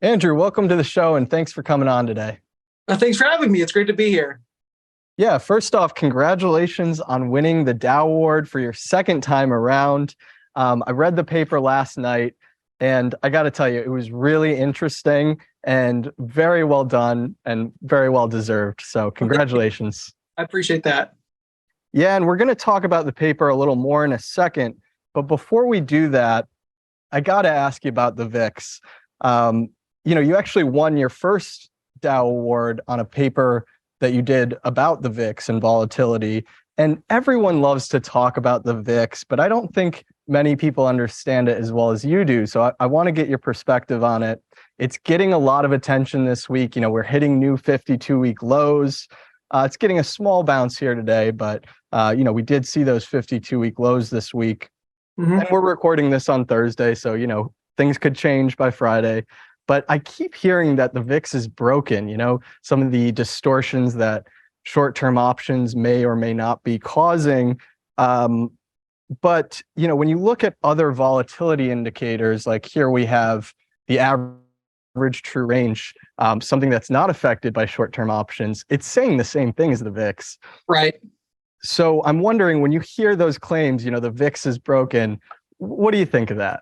Andrew, welcome to the show and thanks for coming on today. Thanks for having me. It's great to be here. Yeah, first off, congratulations on winning the Dow Award for your second time around. I read the paper last night and I got to tell you, it was really interesting and very well done and very well deserved. So congratulations. I appreciate that. Yeah, and we're going to talk about the paper a little more in a second. But before we do that, I got to ask you about the VIX. You actually won your first Dow Award on a paper that you did about the VIX and volatility. And everyone loves to talk about the VIX, but I don't think many people understand it as well as you do. So I want to get your perspective on it. It's getting a lot of attention this week. We're hitting new 52-week lows. It's getting a small bounce here today, but we did see those 52-week lows this week. And we're recording this on Thursday, so things could change by Friday. But I keep hearing that the VIX is broken, some of the distortions that short-term options may or may not be causing. But when you look at other volatility indicators, like here we have the average true range, something that's not affected by short-term options, it's saying the same thing as the VIX. Right. So I'm wondering, when you hear those claims, the VIX is broken, what do you think of that?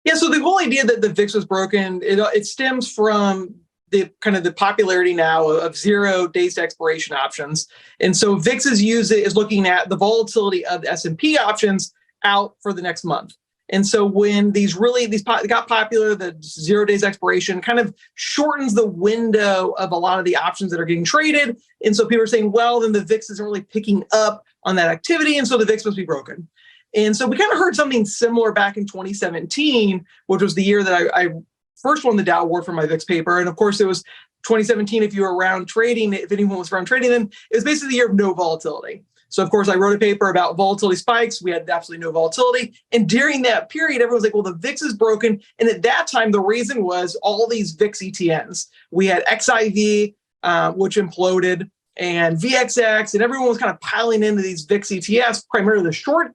Yeah, so the whole idea that the VIX was broken, it stems from the popularity now of 0 days to expiration options. And so VIX is looking at the volatility of the S&P options out for the next month. And so when these got popular, the 0 days expiration kind of shortens the window of a lot of the options that are getting traded. And so people are saying, well, then the VIX isn't really picking up on that activity. And so the VIX must be broken. And so we kind of heard something similar back in 2017, which was the year that I first won the Dow Award for my VIX paper. And of course, it was 2017. If you were around trading, if anyone was around trading, then it was basically the year of no volatility. So of course, I wrote a paper about volatility spikes. We had absolutely no volatility. And during that period, everyone was like, well, the VIX is broken. And at that time, the reason was all these VIX ETNs. We had XIV, which imploded, and VXX, and everyone was kind of piling into these VIX ETFs, primarily the short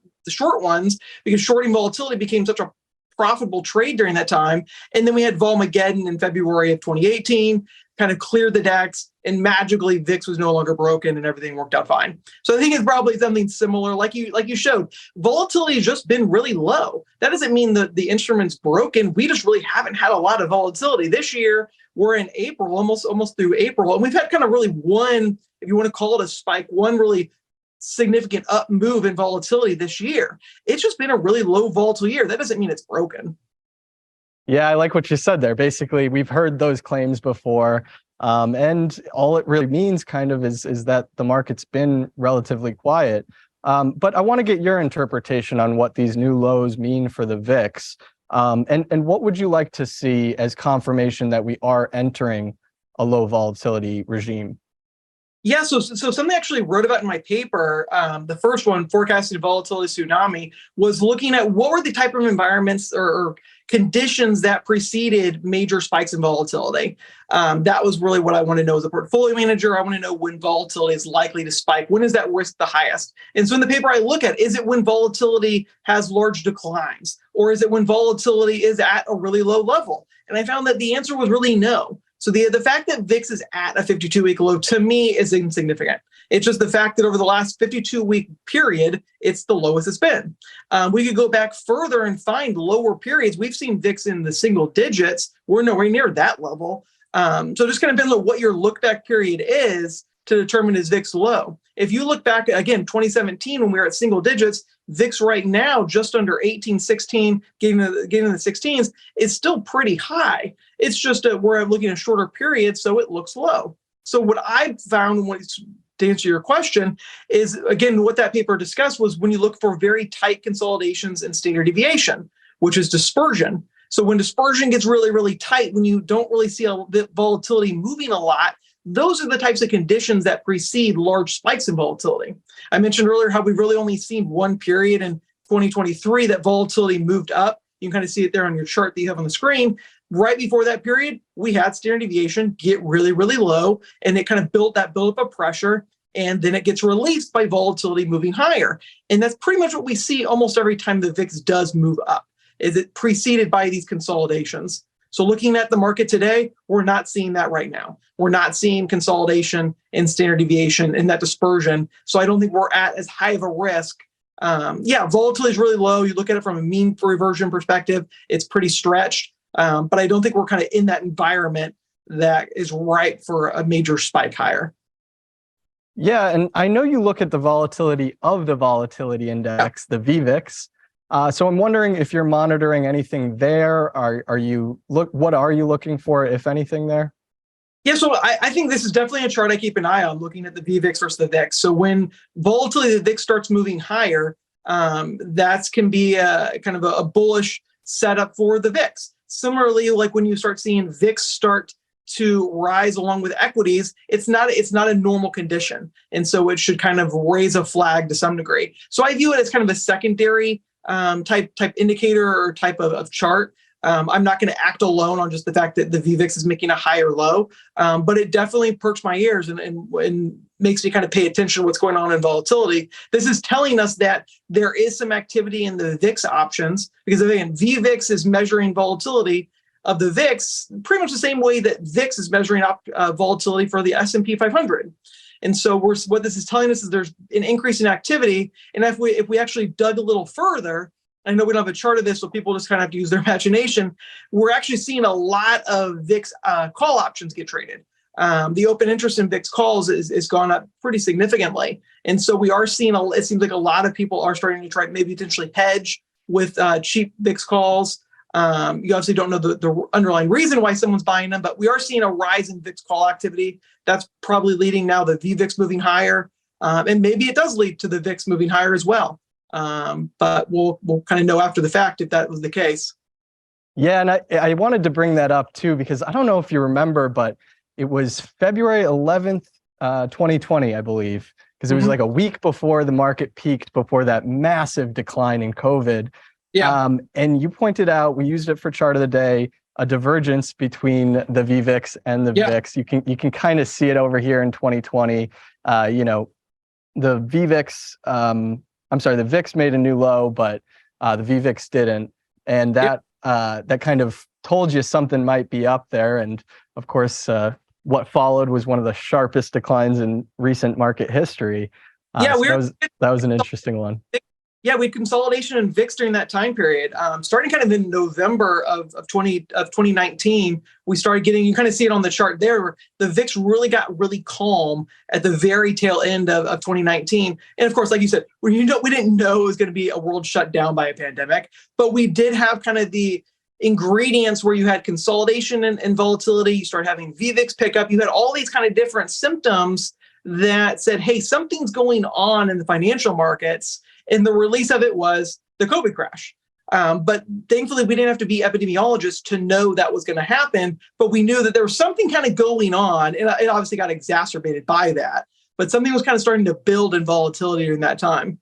ones, because shorting volatility became such a profitable trade during that time. And then we had Volmageddon in February of 2018, kind of cleared the decks, and magically VIX was no longer broken and everything worked out fine. So I think it's probably something similar, like you showed. Volatility has just been really low. That doesn't mean that the instrument's broken. We just really haven't had a lot of volatility. This year, we're in April, almost through April, and we've had kind of really one, if you want to call it a spike, one really significant up move in volatility this year. It's just been a really low volatile year. That doesn't mean it's broken. Yeah, I like what you said there. Basically, we've heard those claims before. And all it really means is that the market's been relatively quiet. But I want to get your interpretation on what these new lows mean for the VIX. And what would you like to see as confirmation that we are entering a low volatility regime? Yeah, so something I actually wrote about in my paper, the first one, Forecasting Volatility Tsunami, was looking at what were the type of environments or conditions that preceded major spikes in volatility. That was really what I want to know as a portfolio manager. I want to know when volatility is likely to spike. When is that risk the highest? And so in the paper I look at, is it when volatility has large declines? Or is it when volatility is at a really low level? And I found that the answer was really no. So the fact that VIX is at a 52-week low, to me, is insignificant. It's just the fact that over the last 52-week period, it's the lowest it's been. We could go back further and find lower periods. We've seen VIX in the single digits. We're nowhere near that level. So just kind of depends on what your look-back period is to determine is VIX low. If you look back, again, 2017, when we were at single digits, VIX right now, just under 18, 16, getting in the 16s, is still pretty high. It's just we're looking at shorter periods, so it looks low. So what I found, to answer your question, is, again, what that paper discussed was when you look for very tight consolidations and standard deviation, which is dispersion. So when dispersion gets really, really tight, when you don't really see volatility moving a lot, those are the types of conditions that precede large spikes in volatility. I mentioned earlier how we've really only seen one period in 2023 that volatility moved up. You can kind of see it there on your chart that you have on the screen. Right before that period, we had standard deviation get really, really low, and it kind of built up of pressure, and then it gets released by volatility moving higher. And that's pretty much what we see almost every time the VIX does move up, is it preceded by these consolidations. So looking at the market today, we're not seeing that right now. We're not seeing consolidation and standard deviation and that dispersion. So I don't think we're at as high of a risk. Volatility is really low. You look at it from a mean reversion perspective, it's pretty stretched. But I don't think we're kind of in that environment that is ripe for a major spike higher. Yeah, and I know you look at the volatility of the volatility index, the VVIX. So I'm wondering if you're monitoring anything there. What are you looking for, if anything, there? Yeah, so I think this is definitely a chart I keep an eye on, looking at the VVIX versus the VIX. So when volatility of the VIX starts moving higher, that can be a kind of a bullish setup for the VIX. Similarly, like when you start seeing VIX start to rise along with equities, it's not a normal condition, and so it should kind of raise a flag to some degree. So I view it as kind of a secondary type indicator or type of chart. I'm not going to act alone on just the fact that the VVIX is making a higher low, but it definitely perks my ears and makes me kind of pay attention to what's going on in volatility. This is telling us that there is some activity in the VIX options, because again, VVIX is measuring volatility of the VIX pretty much the same way that VIX is measuring volatility for the S&P 500. And so what this is telling us is there's an increase in activity. And if we actually dug a little further, I know we don't have a chart of this, so people just kind of have to use their imagination. We're actually seeing a lot of VIX call options get traded. The open interest in VIX calls is gone up pretty significantly. And so we are seeing, it seems like a lot of people are starting to try maybe potentially hedge with cheap VIX calls. You obviously don't know the underlying reason why someone's buying them, but we are seeing a rise in VIX call activity. That's probably leading now the VVIX moving higher. And maybe it does lead to the VIX moving higher as well. But we'll kind of know after the fact if that was the case. Yeah, and I wanted to bring that up too, because I don't know if you remember, but it was February 11th, 2020, I believe, because it was like a week before the market peaked, before that massive decline in COVID. Yeah. And you pointed out, we used it for chart of the day, a divergence between the VVIX and the VIX. You can kind of see it over here in 2020. The VVIX, the VIX made a new low, but the VVIX didn't. And that kind of told you something might be up there. And of course, what followed was one of the sharpest declines in recent market history. That was an interesting one. Yeah, we had consolidation in VIX during that time period. Starting kind of in November of 2019, we started getting, you kind of see it on the chart there, where the VIX really got really calm at the very tail end of 2019. And of course, like you said, we didn't know it was going to be a world shut down by a pandemic, but we did have kind of the ingredients where you had consolidation and volatility. You start having VVIX pick up. You had all these kind of different symptoms that said, hey, something's going on in the financial markets. And the release of it was the COVID crash. But thankfully, we didn't have to be epidemiologists to know that was going to happen. But we knew that there was something kind of going on. And it obviously got exacerbated by that. But something was kind of starting to build in volatility during that time.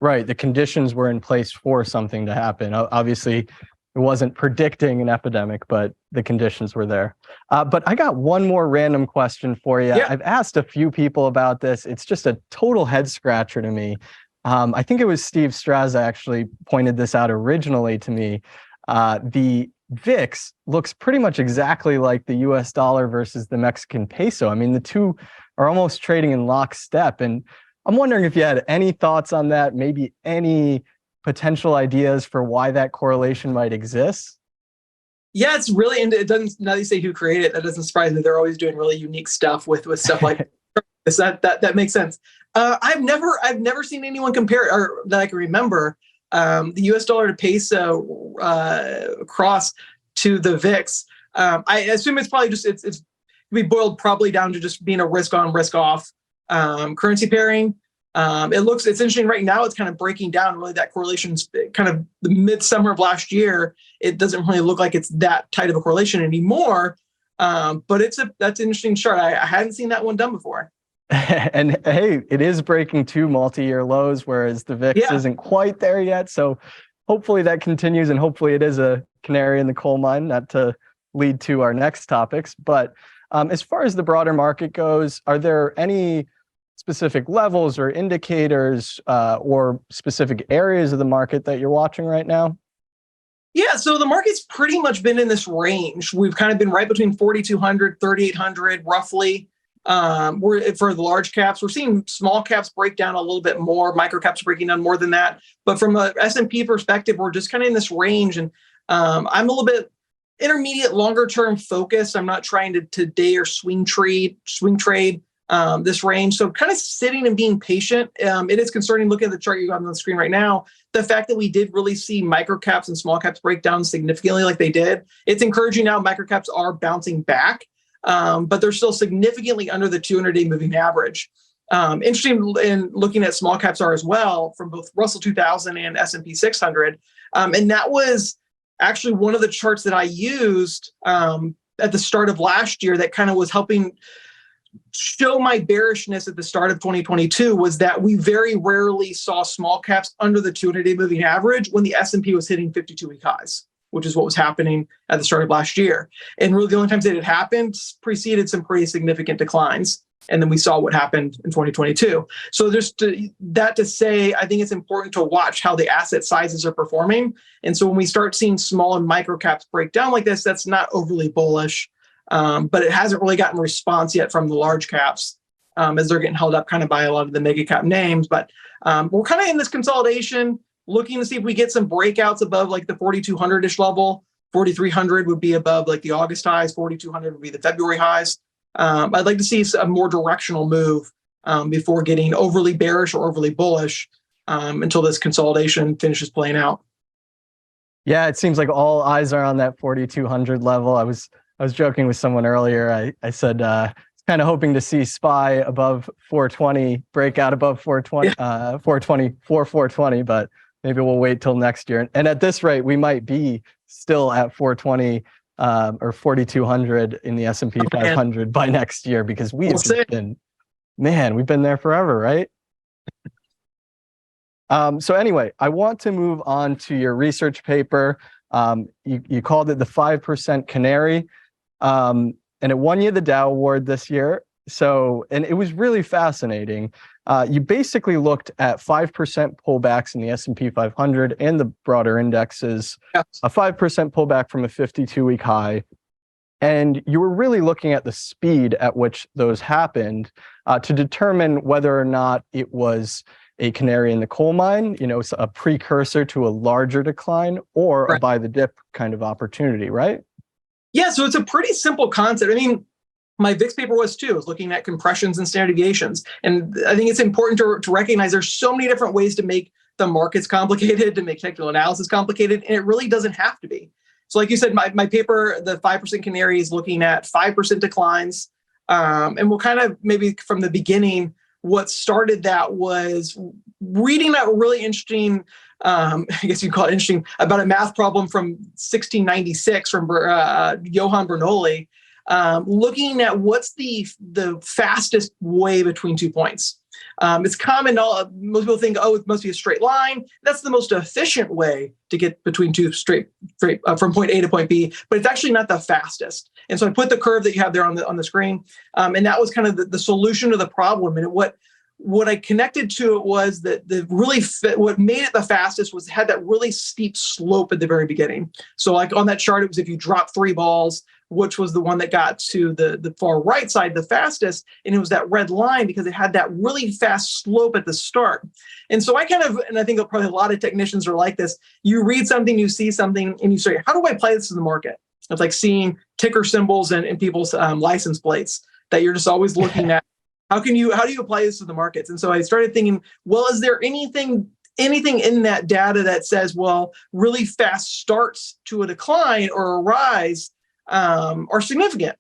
Right. The conditions were in place for something to happen. Obviously, it wasn't predicting an epidemic, but the conditions were there. But I got one more random question for you. Yeah. I've asked a few people about this. It's just a total head scratcher to me. I think it was Steve Straza actually pointed this out originally to me. The VIX looks pretty much exactly like the US dollar versus the Mexican peso. I mean, the two are almost trading in lockstep. And I'm wondering if you had any thoughts on that, maybe any potential ideas for why that correlation might exist. Yeah, it's really, and it doesn't, now that you say who created it, that doesn't surprise me. They're always doing really unique stuff with stuff like this. That makes sense. I've never seen anyone compare, or that I can remember, the US dollar to peso cross to the VIX. I assume it's probably just, it's be boiled probably down to just being a risk on, risk off currency pairing. It's interesting right now. It's kind of breaking down really that correlation's kind of the midsummer of last year. It doesn't really look like it's that tight of a correlation anymore. But that's an interesting chart. I hadn't seen that one done before. And hey, it is breaking two multi-year lows, whereas the VIX isn't quite there yet. So hopefully that continues, and hopefully it is a canary in the coal mine, not to lead to our next topics. But as far as the broader market goes, are there any specific levels or indicators or specific areas of the market that you're watching right now? Yeah, so the market's pretty much been in this range. We've kind of been right between 4,200, 3,800, roughly. We're for the large caps. We're seeing small caps break down a little bit more. Micro caps breaking down more than that. But from a S&P perspective, we're just kind of in this range. And I'm a little bit intermediate, longer term focused. I'm not trying to day or swing trade this range. So kind of sitting and being patient. It is concerning looking at the chart you got on the screen right now. The fact that we did really see micro caps and small caps break down significantly like they did. It's encouraging now. Micro caps are bouncing back, but they're still significantly under the 200-day moving average. Interesting in looking at small caps are as well from both Russell 2000 and S&P 600. And that was actually one of the charts that I used at the start of last year that kind of was helping show my bearishness at the start of 2022 was that we very rarely saw small caps under the 200-day moving average when the S&P was hitting 52-week highs, which is what was happening at the start of last year. And really the only times that it happened preceded some pretty significant declines. And then we saw what happened in 2022. So there's that to say, I think it's important to watch how the asset sizes are performing. And so when we start seeing small and micro caps break down like this, that's not overly bullish. But it hasn't really gotten response yet from the large caps as they're getting held up kind of by a lot of the mega cap names. But we're kind of in this consolidation, looking to see if we get some breakouts above like the 4,200-ish level. 4,300 would be above like the August highs. 4,200 would be the February highs. I'd like to see a more directional move before getting overly bearish or overly bullish until this consolidation finishes playing out. Yeah, it seems like all eyes are on that 4,200 level. I was joking with someone earlier. I said kind of hoping to see SPY above 420, break out above 420, 420, but maybe we'll wait till next year. And at this rate, we might be still at 420 or 4,200 in the S&P 500 by next year because we've been there forever, right? So anyway, I want to move on to your research paper. You called it the 5% Canary. And it won you the Dow Award this year. And it was really fascinating. You basically looked at 5% pullbacks in the S&P 500 and the broader indexes, yes. A 5% pullback from a 52-week high. And you were really looking at the speed at which those happened to determine whether or not it was a canary in the coal mine, a precursor to a larger decline or a buy the dip kind of opportunity, right? Yeah, so it's a pretty simple concept. I mean, my VIX paper was too. I was looking at compressions and standard deviations. And I think it's important to recognize there's so many different ways to make the markets complicated, to make technical analysis complicated, and it really doesn't have to be. So like you said, my paper, the 5% Canary, is looking at 5% declines. And we'll kind of maybe from the beginning, what started that was reading that really interesting, I guess you'd call it interesting, about a math problem from 1696 from Johann Bernoulli, looking at what's the fastest way between 2 points. It's common, most people think, it must be a straight line. That's the most efficient way to get between two straight from point A to point B, but it's actually not the fastest. And so I put the curve that you have there on the screen, and that was kind of the solution to the problem. And what I connected to it was that what made it the fastest was it had that really steep slope at the very beginning. So like on that chart, it was if you drop 3 balls, which was the one that got to the far right side the fastest. And it was that red line because it had that really fast slope at the start. And so and I think probably a lot of technicians are like this. You read something, you see something, and you say, how do I apply this to the market? It's like seeing ticker symbols and people's license plates that you're just always looking at. How do you apply this to the markets? And so I started thinking, well, is there anything in that data that says, well, really fast starts to a decline or a rise are significant?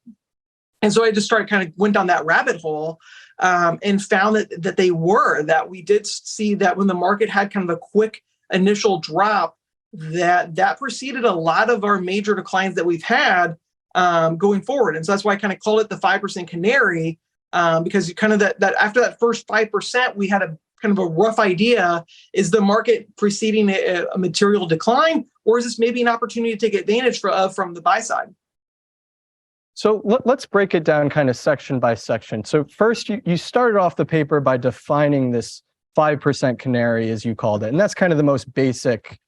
And so I just went down that rabbit hole and found that we did see that when the market had kind of a quick initial drop, that preceded a lot of our major declines that we've had going forward. And so that's why I kind of call it the 5% Canary, because you kind of that after that first 5%, we had a kind of a rough idea: is the market preceding a material decline, or is this maybe an opportunity to take advantage from the buy side? So let's break it down kind of section by section. So first, you started off the paper by defining this 5% Canary, as you called it, and that's kind of the most basic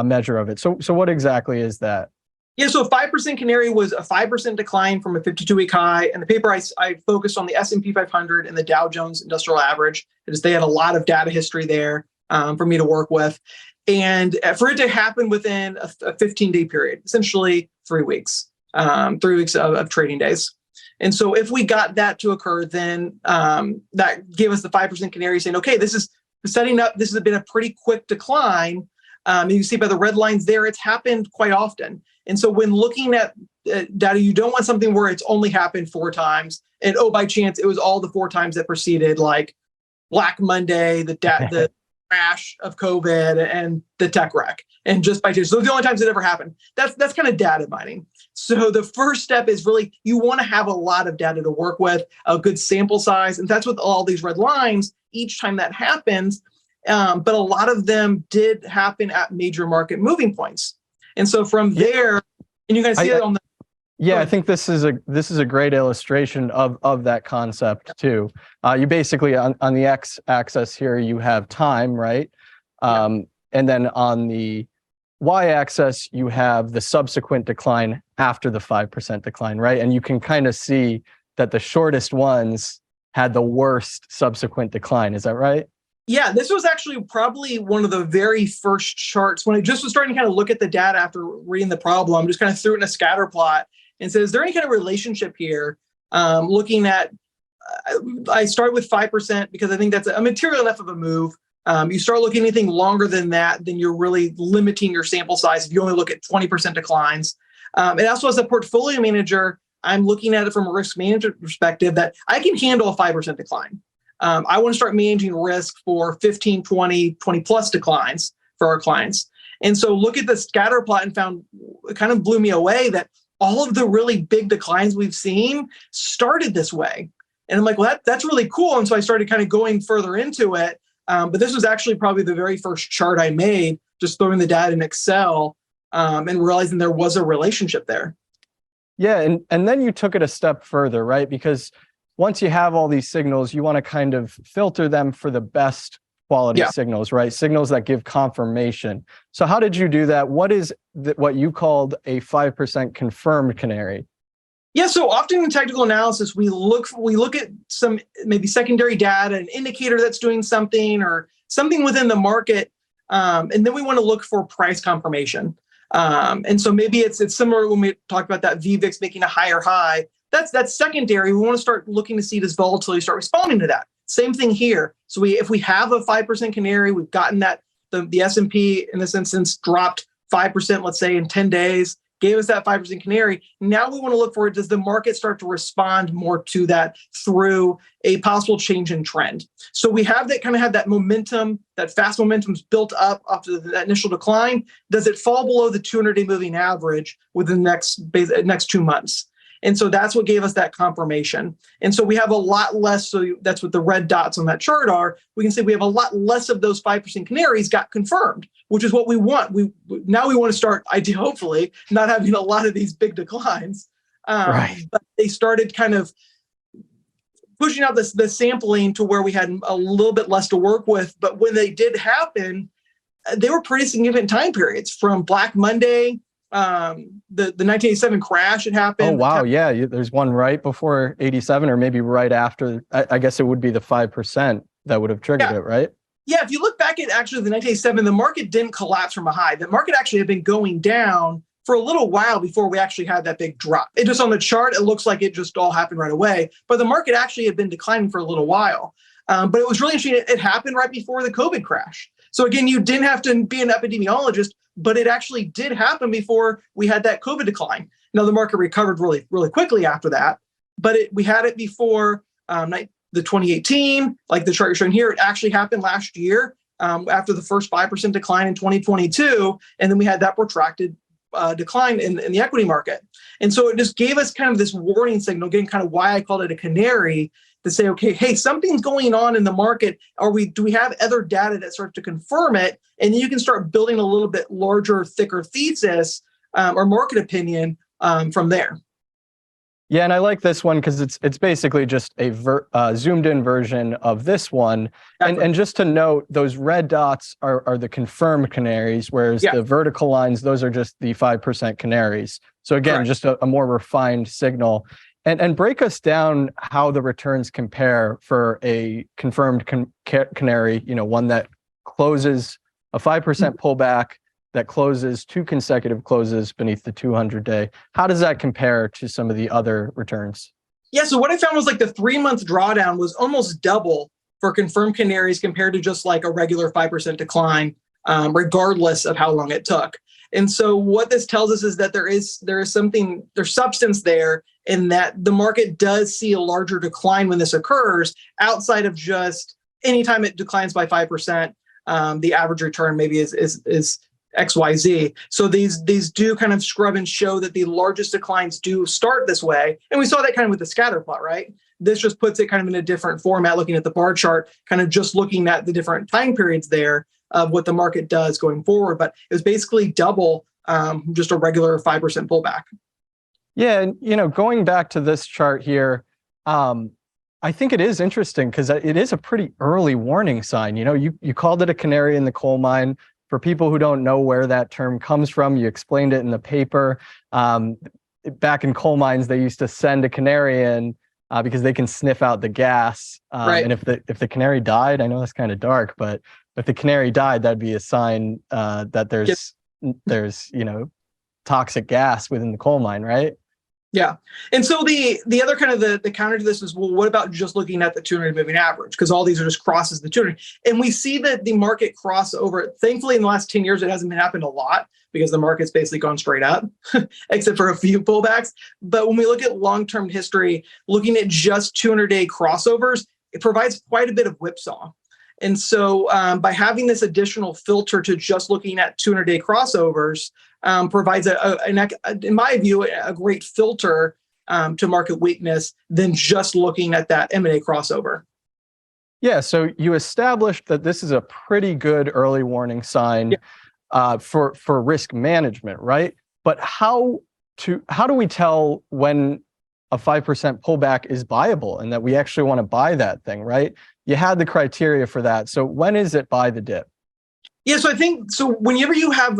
measure of it. So what exactly is that? Yeah, so 5% canary was a 5% decline from a 52-week high. And the paper, I focused on the S&P 500 and the Dow Jones Industrial Average, because they had a lot of data history there for me to work with. And for it to happen within a 15-day period, essentially 3 weeks, 3 weeks of trading days. And so if we got that to occur, then that gave us the 5% canary saying, okay, this is setting up, this has been a pretty quick decline. You see by the red lines there, it's happened quite often. And so when looking at data, you don't want something where it's only happened 4 times. And oh, by chance, it was all the 4 times that preceded, like Black Monday, the crash of COVID, and the tech wreck. And just by chance, those are the only times it ever happened. That's kind of data mining. So the first step is really, you want to have a lot of data to work with, a good sample size. And that's with all these red lines, each time that happens. But a lot of them did happen at major market moving points. And so from there, and you guys see it on the. Yeah, I think this is a great illustration of that concept too. You basically on the x-axis here you have time, right? And then on the y-axis you have the subsequent decline after the 5% decline, right? And you can kind of see that the shortest ones had the worst subsequent decline. Is that right? Yeah, this was actually probably one of the very first charts when I just was starting to kind of look at the data after reading the problem, just kind of threw it in a scatter plot and said, is there any kind of relationship here? Looking at, I started with 5% because I think that's a material enough of a move. You start looking at anything longer than that, then you're really limiting your sample size if you only look at 20% declines. And also as a portfolio manager, I'm looking at it from a risk management perspective that I can handle a 5% decline. I want to start managing risk for 15, 20 plus declines for our clients. And so look at the scatter plot and found, it kind of blew me away that all of the really big declines we've seen started this way. And I'm like, well, that's really cool. And so I started kind of going further into it. But this was actually probably the very first chart I made, just throwing the data in Excel and realizing there was a relationship there. Yeah, and then you took it a step further, right? Because once you have all these signals, you want to kind of filter them for the best quality signals, right? Signals that give confirmation. So how did you do that? What is what you called a 5% confirmed canary? Yeah, so often in technical analysis, we look at some maybe secondary data, an indicator that's doing something or something within the market, and then we want to look for price confirmation. And so maybe it's similar when we talked about that VIX making a higher high. That's secondary. We want to start looking to see does volatility start responding to that. Same thing here. So if we have a 5% canary, we've gotten that the S&P in this instance dropped 5%, let's say in 10 days, gave us that 5% canary. Now we want to look for it. Does the market start to respond more to that through a possible change in trend? So we have that kind of have that momentum, that fast momentum's built up after that initial decline. Does it fall below the 200-day moving average within the next 2 months? And so that's what gave us that confirmation. And so we have a lot less. So that's what the red dots on that chart are. We can say we have a lot less of those 5% canaries got confirmed, which is what we want. Now we want to start, hopefully, not having a lot of these big declines. Right. But they started kind of pushing out the sampling to where we had a little bit less to work with. But when they did happen, they were pretty significant time periods from Black Monday. The 1987 crash had happened. Oh, wow. Yeah. There's one right before 87 or maybe right after. I guess it would be the 5% that would have triggered it, right? Yeah. If you look back at actually the 1987, the market didn't collapse from a high. The market actually had been going down for a little while before we actually had that big drop. It just on the chart, it looks like it just all happened right away. But the market actually had been declining for a little while. But it was really interesting. It happened right before the COVID crash. So again, you didn't have to be an epidemiologist, but it actually did happen before we had that COVID decline. Now the market recovered really, really quickly after that, but we had it before the 2018, like the chart you're showing here. It actually happened last year after the first 5% decline in 2022, and then we had that protracted decline in the equity market. And so it just gave us kind of this warning signal, again, kind of why I called it a canary, to say, okay, hey, something's going on in the market. Do we have other data that starts to confirm it? And then you can start building a little bit larger, thicker thesis or market opinion from there. Yeah, and I like this one because it's basically just a zoomed in version of this one. And just to note, those red dots are the confirmed canaries, whereas the vertical lines, those are just the 5% canaries. So again, just a more refined signal. And break us down how the returns compare for a confirmed canary, one that closes a 5% pullback, that closes 2 consecutive closes beneath the 200-day. How does that compare to some of the other returns? Yeah, so what I found was like the 3-month drawdown was almost double for confirmed canaries compared to just like a regular 5% decline, regardless of how long it took. And so what this tells us is that there's substance there, in that the market does see a larger decline when this occurs, outside of just anytime it declines by 5%, the average return maybe is XYZ. So these do kind of scrub and show that the largest declines do start this way. And we saw that kind of with the scatter plot, right? This just puts it kind of in a different format, looking at the bar chart, kind of just looking at the different time periods there of what the market does going forward. But it was basically double just a regular 5% pullback. Yeah, and going back to this chart here, I think it is interesting because it is a pretty early warning sign. You called it a canary in the coal mine. For people who don't know where that term comes from, you explained it in the paper. Back in coal mines, they used to send a canary in because they can sniff out the gas. And if the canary died, I know that's kind of dark, but if the canary died, that'd be a sign that there's toxic gas within the coal mine, right? Yeah. And so the other kind of the counter to this is, well, what about just looking at the 200 moving average? Because all these are just crosses the 200. And we see that the market cross over. Thankfully, in the last 10 years, it hasn't happened a lot because the market's basically gone straight up, except for a few pullbacks. But when we look at long-term history, looking at just 200-day crossovers, it provides quite a bit of whipsaw. And so by having this additional filter to just looking at 200-day crossovers, provides, in my view, a great filter to market weakness than just looking at that M&A crossover. Yeah, so you established that this is a pretty good early warning sign for risk management, right? But how do we tell when a 5% pullback is buyable and that we actually want to buy that thing, right? You had the criteria for that. So when is it buy the dip? Yeah, so I think, whenever you have,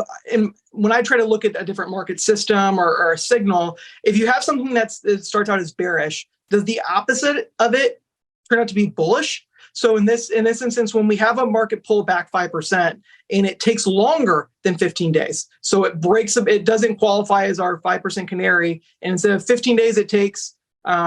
when I try to look at a different market system or a signal, if you have something that starts out as bearish, does the opposite of it turn out to be bullish? So in this instance, when we have a market pull back 5% and it takes longer than 15 days, so it doesn't qualify as our 5% canary, and instead of 15 days, it takes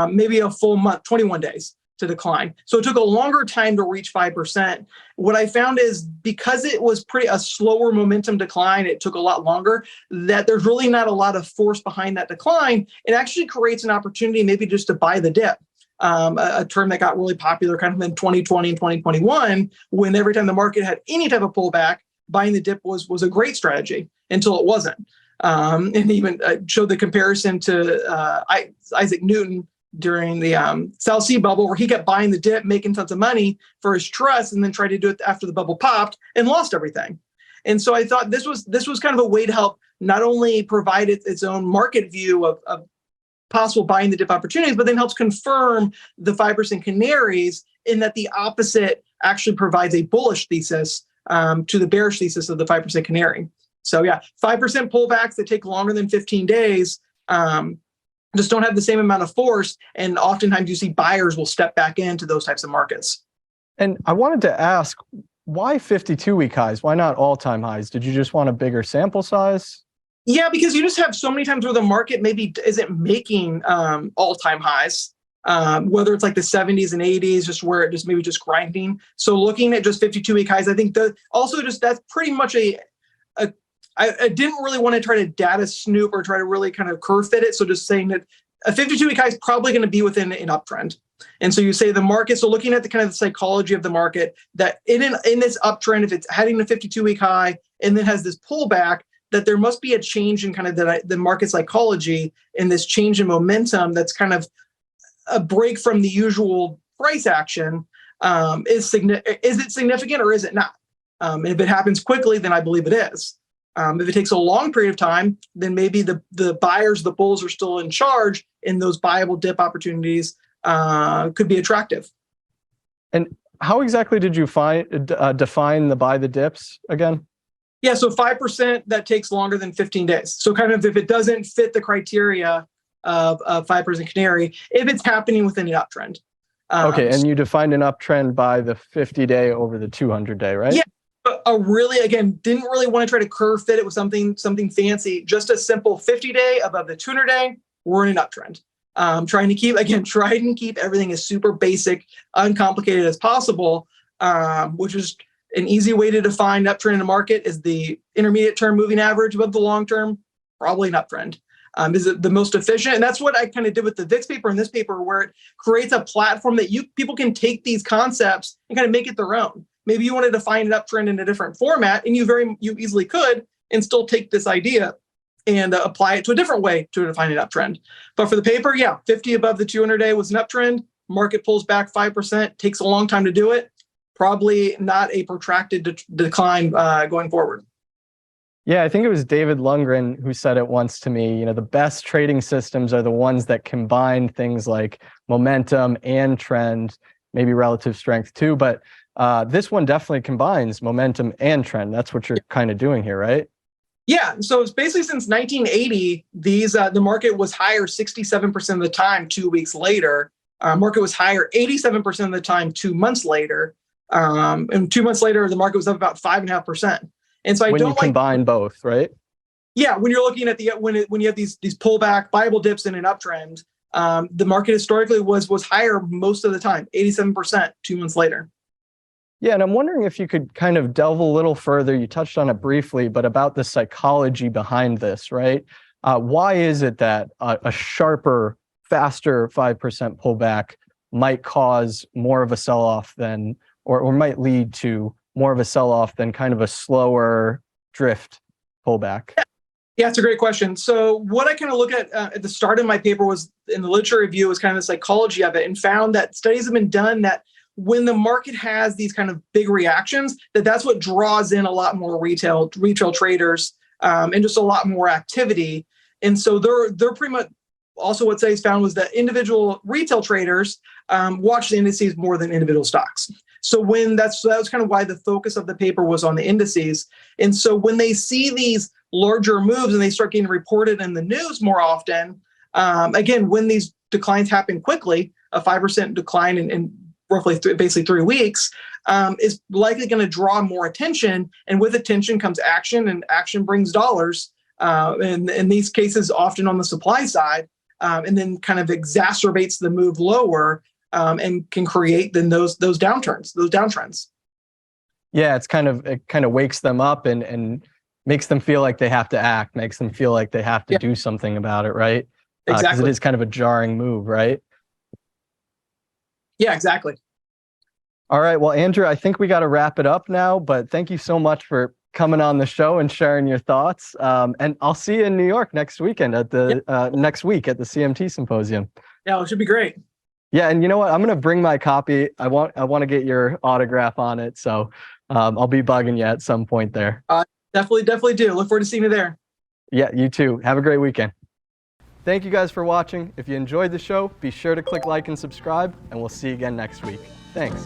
maybe a full month, 21 days to decline. So it took a longer time to reach 5%. What I found is, because it was a slower momentum decline, it took a lot longer, that there's really not a lot of force behind that decline. It actually creates an opportunity maybe just to buy the dip. A term that got really popular kind of in 2020 and 2021, when every time the market had any type of pullback, buying the dip was a great strategy until it wasn't. And even showed the comparison to Isaac Newton during the South Sea bubble, where he kept buying the dip, making tons of money for his trust, and then tried to do it after the bubble popped and lost everything. And so I thought this was kind of a way to help not only provide its own market view of possible buying the dip opportunities, but then helps confirm the 5% canaries, in that the opposite actually provides a bullish thesis to the bearish thesis of the 5% canary. So yeah, 5% pullbacks that take longer than 15 days just don't have the same amount of force. And oftentimes you see buyers will step back into those types of markets. And I wanted to ask, why 52-week highs? Why not all-time highs? Did you just want a bigger sample size? Yeah, because you just have so many times where the market maybe isn't making all-time highs, whether it's like the 70s and 80s, just where it just maybe just grinding. So looking at just 52-week highs, I think that's pretty much I didn't really want to try to data snoop or try to really kind of curve fit it. So just saying that a 52-week high is probably going to be within an uptrend. And so you say the market, so looking at the kind of the psychology of the market, that in this uptrend, if it's heading to 52-week high and then has this pullback, that there must be a change in kind of the market psychology, and this change in momentum that's kind of a break from the usual price action. Is it significant or is it not? And if it happens quickly, then I believe it is. If it takes a long period of time, then maybe the buyers, the bulls, are still in charge, in those buyable dip opportunities could be attractive. And how exactly did you define the buy the dips again? Yeah, so 5% that takes longer than 15 days. So kind of if it doesn't fit the criteria of 5% canary, if it's happening within an uptrend. Okay, and you defined an uptrend by the 50-day over the 200-day, right? Yeah, really, again, didn't really want to try to curve fit it with something fancy. Just a simple 50-day above the 200-day, we're in an uptrend. Trying to keep everything as super basic, uncomplicated as possible, which is an easy way to define uptrend in a market is the intermediate term moving average above the long term, probably an uptrend. Is it the most efficient? And that's what I kind of did with the VIX paper and this paper, where it creates a platform that people can take these concepts and kind of make it their own. Maybe you wanted to find an uptrend in a different format, and you easily could, and still take this idea and apply it to a different way to define an uptrend. But for the paper, yeah, 50 above the 200-day was an uptrend. Market pulls back 5%, takes a long time to do it. Probably not a protracted decline going forward. Yeah, I think it was David Lundgren who said it once to me, the best trading systems are the ones that combine things like momentum and trend, maybe relative strength too. But this one definitely combines momentum and trend. That's what you're kind of doing here, right? Yeah, so it's basically since 1980, the market was higher 67% of the time 2 weeks later. Market was higher 87% of the time 2 months later. And 2 months later, the market was up about 5.5%. And so when you combine both, right? Yeah, when you're looking at when you have these pullback Bible dips in an uptrend, the market historically was higher most of the time, 87% 2 months later. Yeah, and I'm wondering if you could kind of delve a little further. You touched on it briefly, but about the psychology behind this, right? Why is it that a sharper, faster 5% pullback might cause more of a sell-off than, or might lead to more of a sell-off than kind of a slower drift pullback? Yeah, it's a great question. So what I kind of look at the start of my paper was in the literature review was kind of the psychology of it, and found that studies have been done that when the market has these kind of big reactions, that's what draws in a lot more retail traders and just a lot more activity. And so they're pretty much also what studies found was that individual retail traders watch the indices more than individual stocks. So that was kind of why the focus of the paper was on the indices. And so when they see these larger moves and they start getting reported in the news more often, again, when these declines happen quickly, a 5% decline in roughly basically 3 weeks, is likely going to draw more attention. And with attention comes action, and action brings dollars. And in these cases, often on the supply side, and then kind of exacerbates the move lower and can create then those downtrends. Yeah, it kind of wakes them up and makes them feel like they have to act, makes them feel like they have to do something about it, right? Exactly. Because it is kind of a jarring move, right? Yeah, exactly. All right. Well, Andrew, I think we got to wrap it up now, but thank you so much for coming on the show and sharing your thoughts. And I'll see you in New York next weekend next week at the CMT Symposium. Yeah, it should be great. Yeah, and you know what? I'm gonna bring my copy. I want to get your autograph on it, so I'll be bugging you at some point there. Definitely do. Look forward to seeing you there. Yeah, you too. Have a great weekend. Thank you guys for watching. If you enjoyed the show, be sure to click like and subscribe, and we'll see you again next week. Thanks.